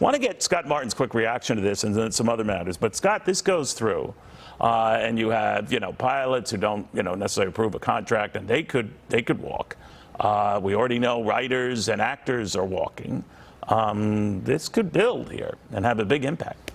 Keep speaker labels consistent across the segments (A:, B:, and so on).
A: Want to get Scott Martin's quick reaction to this and then some other matters. But Scott, this goes through, and you have pilots who don't necessarily approve a contract, and they could walk. We already know writers and actors are walking. This could build here and have a big impact.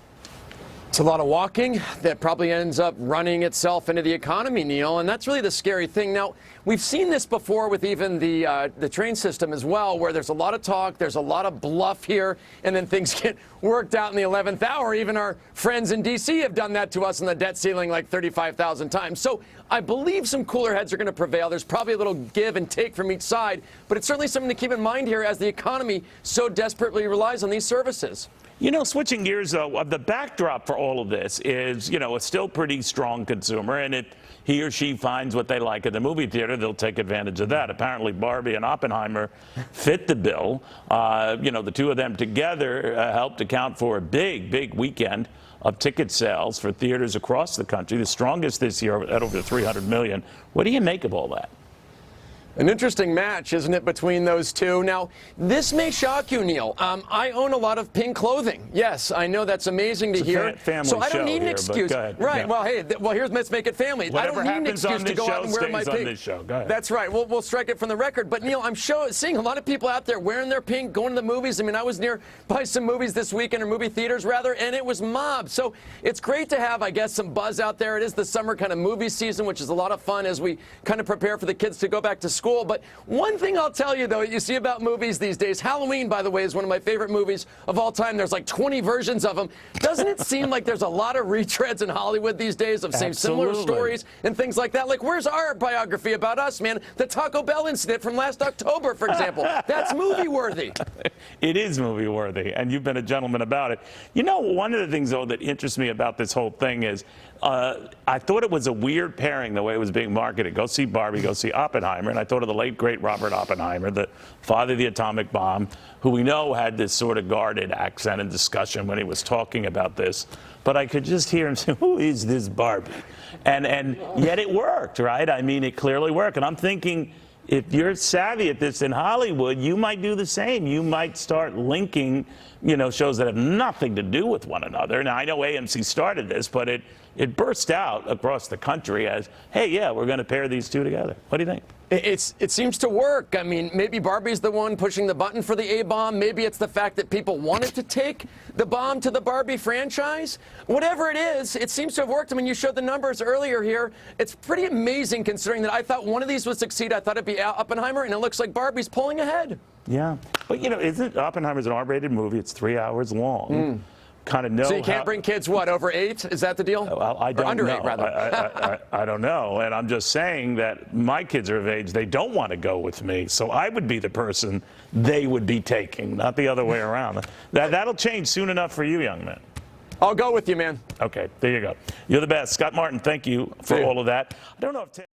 B: It's a lot of walking that probably ends up running itself into the economy, Neil, and that's really the scary thing. Now, we've seen this before with even the train system as well, where there's a lot of talk, there's a lot of bluff here, and then things get worked out in the 11th hour. Even our friends in D.C. have done that to us in the debt ceiling like 35,000 times. So I believe some cooler heads are going to prevail. There's probably a little give and take from each side, but it's certainly something to keep in mind here as the economy so desperately relies on these services.
A: Switching gears, though, the backdrop for all of this is, a still pretty strong consumer, and he or she finds what they like at the movie theater, they'll take advantage of that. Apparently, Barbie and Oppenheimer fit the bill. The two of them together helped account for a big weekend of ticket sales for theaters across the country, the strongest this year at over 300 million. What do you make of all that?
B: An interesting match, isn't it, between those two? Now, this may shock you, Neil. I own a lot of pink clothing. Yes, I know that's amazing to hear.
A: Family
B: so I don't need an
A: here,
B: excuse.
A: Go ahead.
B: Right.
A: Yeah.
B: Well, hey, here's Let's Make It Family.
A: Whatever
B: I don't need an excuse to go out and wear my pink.
A: On this show. Go ahead.
B: That's right. We'll strike it from the record. But, Neil, I'm seeing a lot of people out there wearing their pink, going to the movies. I mean, I was nearby some movies this weekend, or movie theaters, rather, and it was mobbed. So it's great to have, I guess, some buzz out there. It is the summer kind of movie season, which is a lot of fun as we kind of prepare for the kids to go back to school. But one thing I'll tell you, though, you see about movies these days, Halloween, by the way, is one of my favorite movies of all time. There's like 20 versions of them. Doesn't it seem like there's a lot of retreads in Hollywood these days of same similar stories and things like that? Like, where's our biography about us, man? The Taco Bell incident from last October, for example. That's movie-worthy.
A: It is movie-worthy, and you've been a gentleman about it. One of the things, though, that interests me about this whole thing is I thought it was a weird pairing the way it was being marketed. Go see Barbie, go see Oppenheimer. And I thought of the late, great Robert Oppenheimer, the father of the atomic bomb, who we know had this sort of guarded accent and discussion when he was talking about this. But I could just hear him say, who is this Barbie? And yet it worked, right? I mean, it clearly worked. And I'm thinking, if you're savvy at this in Hollywood, you might do the same. You might start linking, shows that have nothing to do with one another. Now, I know AMC started this, but it burst out across the country as, hey, yeah, we're going to pair these two together. What do you think?
B: It seems to work. I mean, maybe Barbie's the one pushing the button for the A-bomb. Maybe it's the fact that people wanted to take the bomb to the Barbie franchise. Whatever it is, it seems to have worked. I mean, you showed the numbers earlier here. It's pretty amazing considering that I thought one of these would succeed. I thought it'd be Oppenheimer, and it looks like Barbie's pulling ahead.
A: Yeah. But, isn't Oppenheimer's an R-rated movie? It's 3 hours long. Kind of know.
B: So you can't bring kids, what, over 8? Is that the deal?
A: Well, I don't
B: or under
A: know.
B: 8, rather.
A: I don't know. And I'm just saying that my kids are of age. They don't want to go with me. So I would be the person they would be taking, not the other way around. That'll change soon enough for you, young man.
B: I'll go with you, man.
A: Okay, there you go. You're the best. Scott Martin, thank you for all of that. I don't know if